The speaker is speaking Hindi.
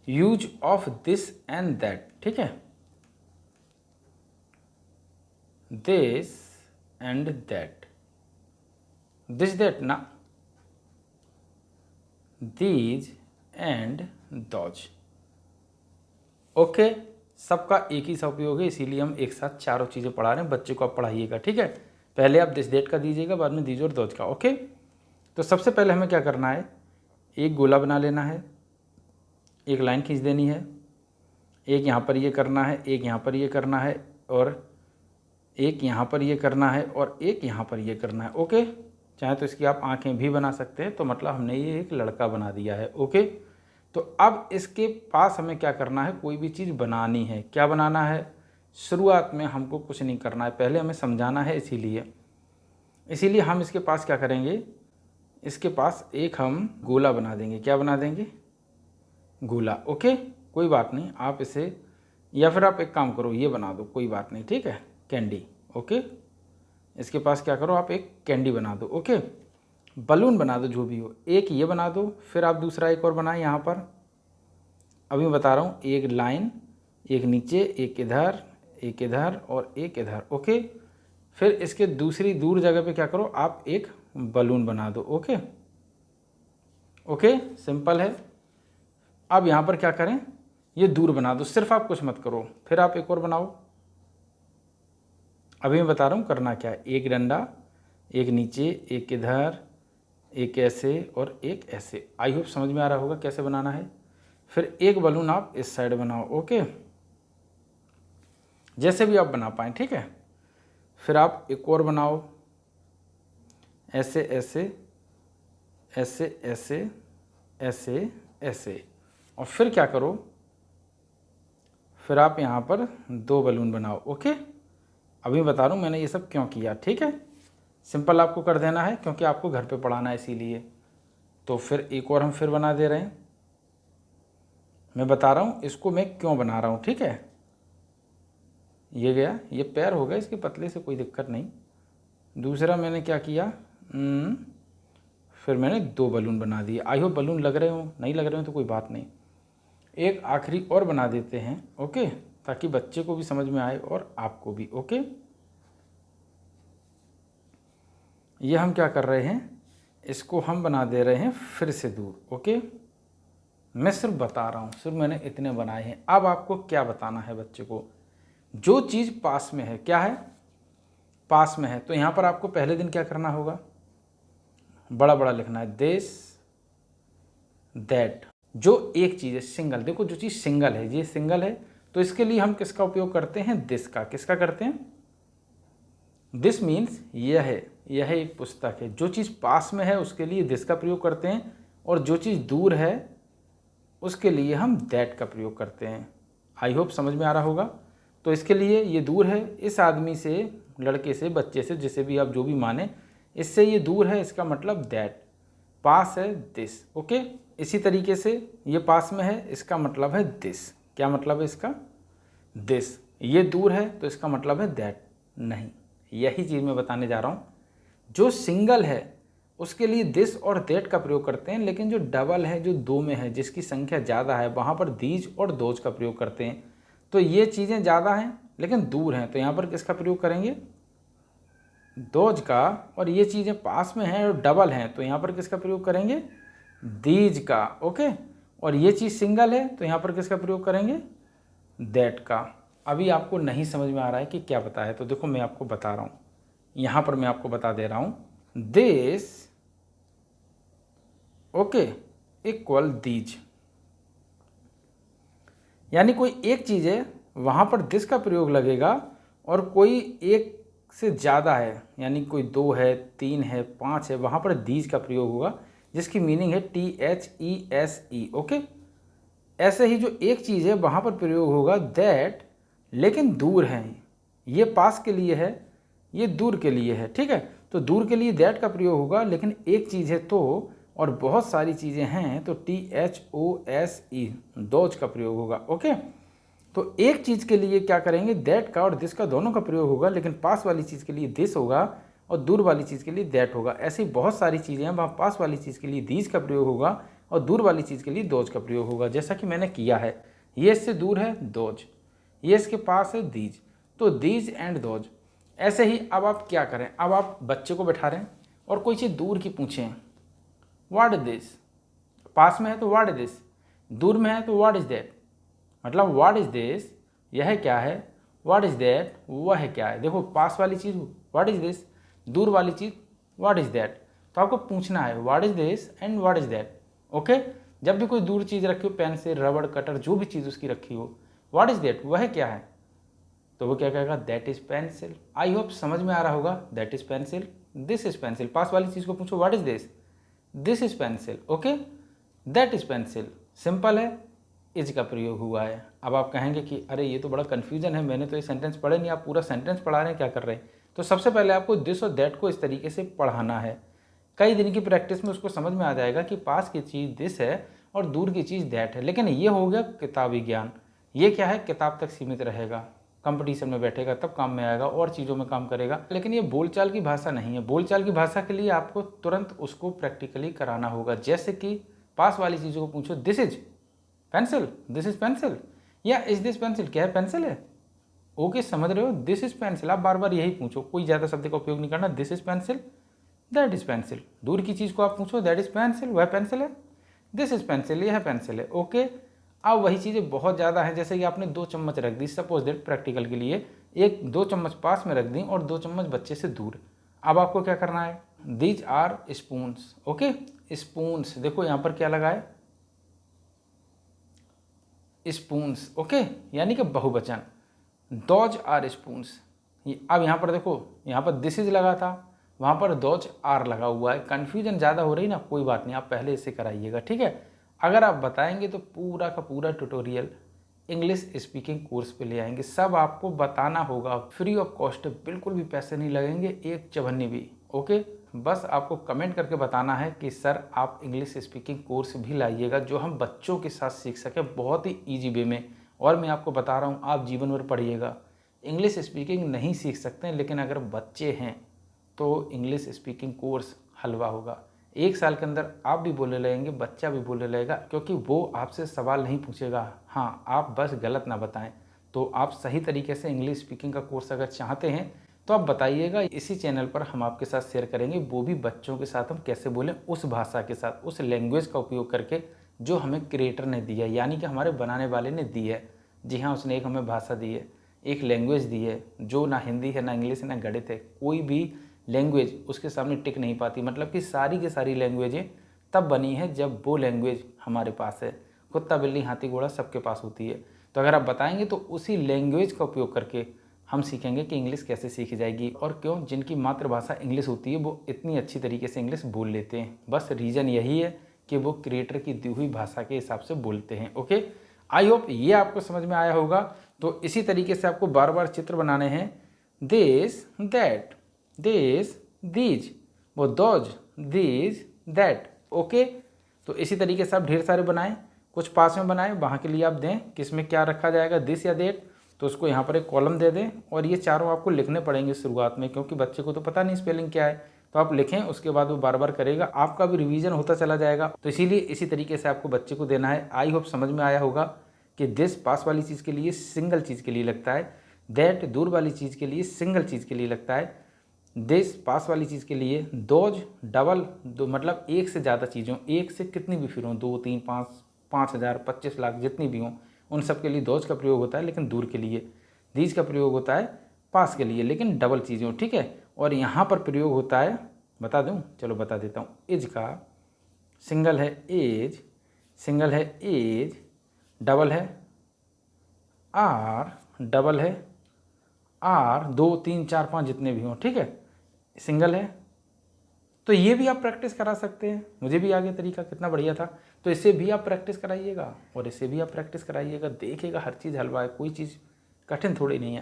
Use of this and that, ठीक है, this and that, this that ना, दीज एंड दोज। ओके, सबका एक ही सा उपयोग है, इसीलिए हम एक साथ चारों चीज़ें पढ़ा रहे हैं। बच्चे को आप पढ़ाइएगा, ठीक है। पहले आप दिस दैट का दीजिएगा, बाद में दीज और दोज का। ओके, तो सबसे पहले हमें क्या करना है, एक गोला बना लेना है, एक लाइन खींच देनी है, एक यहाँ पर ये करना है, एक यहाँ पर ये करना है, और एक यहाँ पर ये करना है, और एक यहाँ पर ये करना है। ओके, चाहे तो इसकी आप आंखें भी बना सकते हैं, तो मतलब हमने ये एक लड़का बना दिया है। ओके, तो अब इसके पास हमें क्या करना है, कोई भी चीज़ बनानी है। क्या बनाना है, शुरुआत में हमको कुछ नहीं करना है, पहले हमें समझाना है, इसीलिए हम इसके पास क्या करेंगे, इसके पास एक हम गोला बना देंगे। क्या बना देंगे, गोला। ओके, कोई बात नहीं, आप इसे, या फिर आप एक काम करो, ये बना दो, कोई बात नहीं, ठीक है, कैंडी। ओके, इसके पास क्या करो, आप एक कैंडी बना दो। ओके, बलून बना दो, जो भी हो, एक ये बना दो, फिर आप दूसरा एक और बनाए यहाँ पर। अभी मैं बता रहा हूँ, एक लाइन, एक नीचे, एक इधर और एक इधर। ओके, फिर इसके दूसरी दूर जगह पे क्या करो, आप एक बलून बना दो। ओके ओके, सिंपल है। अब यहाँ पर क्या करें, ये दूर बना दो, सिर्फ आप कुछ मत करो, फिर आप एक और बनाओ। अभी मैं बता रहा हूँ करना क्या है, एक डंडा, एक नीचे, एक इधर, एक ऐसे और एक ऐसे। आई होप समझ में आ रहा होगा कैसे बनाना है। फिर एक बलून आप इस साइड बनाओ। ओके, जैसे भी आप बना पाएँ, ठीक है। फिर आप एक और बनाओ, ऐसे ऐसे ऐसे ऐसे ऐसे ऐसे, और फिर क्या करो, फिर आप यहाँ पर दो बलून बनाओ। ओके, अभी बता रहा हूँ मैंने ये सब क्यों किया, ठीक है। सिंपल आपको कर देना है, क्योंकि आपको घर पे पढ़ाना है, इसीलिए। तो फिर एक और हम फिर बना दे रहे हैं। मैं बता रहा हूँ इसको मैं क्यों बना रहा हूँ, ठीक है। ये गया, ये पैर हो गया इसके पतले से, कोई दिक्कत नहीं। दूसरा मैंने क्या किया, फिर मैंने दो बलून बना दिए। आई होप बलून लग रहे हो, नहीं लग रहे हो तो कोई बात नहीं। एक आखिरी और बना देते हैं। ओके, ताकि बच्चे को भी समझ में आए और आपको भी। ओके, ये हम क्या कर रहे हैं, इसको हम बना दे रहे हैं फिर से दूर। ओके, मैं सिर्फ बता रहा हूँ, सिर्फ मैंने इतने बनाए हैं। अब आपको क्या बताना है बच्चे को, जो चीज़ पास में है, क्या है, पास में है, तो यहाँ पर आपको पहले दिन क्या करना होगा, बड़ा बड़ा लिखना है, दिस दैट। जो एक चीज़ है सिंगल, देखो जो चीज़ सिंगल है, ये सिंगल है, तो इसके लिए हम किसका उपयोग करते हैं, दिस का। किसका करते हैं, दिस मीन्स यह एक पुस्तक है। जो चीज़ पास में है उसके लिए दिस का प्रयोग करते हैं, और जो चीज़ दूर है उसके लिए हम दैट का प्रयोग करते हैं। आई होप समझ में आ रहा होगा। तो इसके लिए ये दूर है, इस आदमी से, लड़के से, बच्चे से, जिसे भी आप जो भी माने, इससे ये दूर है, इसका मतलब दैट। पास है दिस। ओके, इसी तरीके से ये पास में है, इसका मतलब है दिस। क्या मतलब है इसका, दिस। ये दूर है तो इसका मतलब है दैट। नहीं, यही चीज़ मैं बताने जा रहा हूँ। जो सिंगल है उसके लिए दिस और दैट का प्रयोग करते हैं, लेकिन जो डबल है, जो दो में है, जिसकी संख्या ज़्यादा है, वहाँ पर दीज और दोज का प्रयोग करते हैं। तो ये चीज़ें ज़्यादा हैं लेकिन दूर हैं, तो यहाँ पर किसका प्रयोग करेंगे, दोज का। और ये चीज़ें पास में हैं और डबल हैं, तो यहाँ पर किसका प्रयोग करेंगे, दीज का। ओके, और ये चीज़ सिंगल है, तो यहाँ पर किसका प्रयोग करेंगे, दैट का। अभी आपको नहीं समझ में आ रहा है कि क्या पता है, तो देखो मैं आपको बता रहा हूँ, यहाँ पर मैं आपको बता दे रहा हूँ, दिस ओके इक्वल दीज। यानी कोई एक चीज़ है, वहाँ पर दिस का प्रयोग लगेगा, और कोई एक से ज़्यादा है, यानी कोई दो है, तीन है, पाँच है, वहाँ पर दीज का प्रयोग होगा, जिसकी मीनिंग है THESE। ओके, ऐसे ही जो एक चीज़ है वहाँ पर प्रयोग होगा दैट, लेकिन दूर है। ये पास के लिए है, ये दूर के लिए है, ठीक है। तो दूर के लिए दैट का प्रयोग होगा, लेकिन एक चीज़ है तो, और बहुत सारी चीज़ें हैं तो THOSE, दोज का प्रयोग होगा। ओके, तो एक चीज़ के लिए क्या करेंगे, दैट का और दिस का दोनों का प्रयोग होगा, लेकिन पास वाली चीज़ के लिए दिस होगा और दूर वाली चीज़ के लिए दैट होगा। ऐसी बहुत सारी चीज़ें हैं, वहाँ पास वाली चीज़ के लिए दीज का प्रयोग होगा और दूर वाली चीज़ के लिए दोज का प्रयोग होगा, जैसा कि मैंने किया है। ये इससे दूर है दोज, ये इसके पास है दीज, तो दीज एंड दोज। ऐसे ही अब आप क्या करें, अब आप बच्चे को बैठा रहे हैं और कोई चीज़ दूर की पूछें, व्हाट इज दिस। पास में है तो व्हाट इज दिस, दूर में है तो व्हाट इज दैट। मतलब व्हाट इज दिस यह क्या है, व्हाट इज दैट वह क्या है। देखो पास वाली चीज़ व्हाट इज दिस, दूर वाली चीज़ व्हाट इज दैट। तो आपको पूछना है what is this and what is that. Okay, जब भी कोई दूर चीज़ रखी हो, पेंसिल, रबड़, कटर, जो भी चीज़ उसकी रखी हो, व्हाट इज दैट वह क्या है, तो वो क्या कहेगा, that is pencil. I hope समझ में आ रहा होगा, that is pencil, this is pencil. पास वाली चीज़ को पूछो what is this, this is pencil. Okay, that is pencil. Simple है, इज का प्रयोग हुआ है। अब आप कहेंगे कि अरे ये तो बड़ा कन्फ्यूजन है, मैंने तो ये सेंटेंस पढ़े नहीं, आप पूरा सेंटेंस पढ़ा रहे हैं, क्या कर रहे हैं। तो सबसे पहले आपको दिस और दैट को इस तरीके से पढ़ाना है। कई दिन की प्रैक्टिस में उसको समझ में आ जाएगा कि पास की चीज़ दिस है और दूर की चीज़ दैट है। लेकिन ये हो गया किताबी ज्ञान, ये क्या है, किताब तक सीमित रहेगा। कंपटीशन में बैठेगा तब काम में आएगा, और चीज़ों में काम करेगा। लेकिन ये बोलचाल की भाषा नहीं है। बोलचाल की भाषा के लिए आपको तुरंत उसको प्रैक्टिकली कराना होगा। जैसे कि पास वाली चीज़ों को पूछो, this is pencil, this is pencil, या इज दिस पेंसिल, क्या है पेंसिल है। ओके, समझ रहे हो, दिस इज पेंसिल। आप बार बार यही पूछो, कोई ज़्यादा शब्द का उपयोग नहीं करना। This is pencil, that is pencil. दूर की चीज़ को आप पूछो, दैट इज पेंसिल, वह पेंसिल है। दिस इज पेंसिल, यह पेंसिल है। ओके, अब वही चीज़ें बहुत ज़्यादा हैं। जैसे कि आपने 2 चम्मच रख दी, सपोज दैट प्रैक्टिकल के लिए, 2 चम्मच पास में रख दी और 2 चम्मच बच्चे से दूर। अब आपको क्या करना है, these are spoons. Okay, spoons, देखो यहाँ पर क्या लगा है, स्पून्स। ओके, यानी कि बहुवचन, दोज आर स्पून्स। अब यहाँ पर देखो, यहाँ पर दिस इज लगा था, वहाँ पर दोज आर लगा हुआ है। कन्फ्यूजन ज़्यादा हो रही ना, कोई बात नहीं, आप पहले इसे कराइएगा, ठीक है। अगर आप बताएंगे तो पूरा का पूरा ट्यूटोरियल इंग्लिश स्पीकिंग कोर्स पे ले आएंगे। सब आपको बताना होगा, फ्री ऑफ कॉस्ट, बिल्कुल भी पैसे नहीं लगेंगे, एक चवन्नी भी। ओके, बस आपको कमेंट करके बताना है कि सर आप इंग्लिश स्पीकिंग कोर्स भी लाइएगा, जो हम बच्चों के साथ सीख सकें बहुत ही ईजी वे में। और मैं आपको बता रहा हूँ, आप जीवन भर पढ़िएगा, इंग्लिश स्पीकिंग नहीं सीख सकते हैं, लेकिन अगर बच्चे हैं तो इंग्लिश स्पीकिंग कोर्स हलवा होगा। 1 साल के अंदर आप भी बोलने लगेंगे, बच्चा भी बोलने लगेगा, क्योंकि वो आपसे सवाल नहीं पूछेगा। हाँ, आप बस गलत ना बताएं। तो आप सही तरीके से इंग्लिश स्पीकिंग का कोर्स अगर चाहते हैं तो आप बताइएगा, इसी चैनल पर हम आपके साथ शेयर करेंगे, वो भी बच्चों के साथ हम कैसे बोलें, उस भाषा के साथ, उस लैंग्वेज का उपयोग करके जो हमें क्रिएटर ने दी है, यानी कि हमारे बनाने वाले ने दी है। जी हाँ, उसने एक हमें भाषा दी है, एक लैंग्वेज दी है, जो ना हिंदी है, ना इंग्लिश है, ना गणित है। कोई भी लैंग्वेज उसके सामने टिक नहीं पाती। मतलब कि सारी की सारी लैंग्वेजें तब बनी है जब वो लैंग्वेज हमारे पास है। कुत्ता, बिल्ली, हाथी, घोड़ा सबके पास होती है। तो अगर आप बताएंगे तो उसी लैंग्वेज का उपयोग करके हम सीखेंगे कि इंग्लिश कैसे सीखी जाएगी। और क्यों, जिनकी मातृभाषा इंग्लिश होती है वो इतनी अच्छी तरीके से इंग्लिश बोल लेते हैं। बस रीज़न यही है कि वो क्रिएटर की दी हुई भाषा के हिसाब से बोलते हैं। ओके, आई होप ये आपको समझ में आया होगा। तो इसी तरीके से आपको बार बार चित्र बनाने हैं, दिस, दैट, दिस, दीज, वो दोज, दीज, दैट। ओके, तो इसी तरीके से आप ढेर सारे बनाएं, कुछ पास में बनाएं, वहाँ के लिए आप दें किस में क्या रखा जाएगा, दिस या दैट, तो उसको यहाँ पर एक कॉलम दे दें। और ये चारों आपको लिखने पड़ेंगे शुरुआत में, क्योंकि बच्चे को तो पता नहीं स्पेलिंग क्या है। तो आप लिखें, उसके बाद वो बार बार करेगा, आपका भी रिवीजन होता चला जाएगा। तो इसीलिए इसी तरीके से आपको बच्चे को देना है। आई होप समझ में आया होगा कि दिस पास वाली चीज़ के लिए सिंगल चीज़ के लिए लगता है, दैट दूर वाली चीज़ के लिए सिंगल चीज़ के लिए लगता है, दिस पास वाली चीज़ के लिए, दोज डबल, दो मतलब एक से ज़्यादा चीज़ों, एक से कितनी भी फिर हों, 2, 3, 5, 5,000, 25 लाख जितनी भी हों, उन सब के लिए दोज का प्रयोग होता है, लेकिन दूर के लिए। दीज का प्रयोग होता है पास के लिए, लेकिन डबल चीज़ों, ठीक है। और यहाँ पर प्रयोग होता है, बता दूँ, चलो बता देता हूँ, इज का सिंगल है एज, सिंगल है एज, डबल है आर, डबल है आर, 2, 3, 4, 5 जितने भी हों, ठीक है, सिंगल है। तो ये भी आप प्रैक्टिस करा सकते हैं। मुझे भी आ गया तरीका, कितना बढ़िया था। तो इसे भी आप प्रैक्टिस कराइएगा और इसे भी आप प्रैक्टिस कराइएगा, देखिएगा हर चीज़ हलवा है, कोई चीज़ कठिन थोड़ी नहीं है।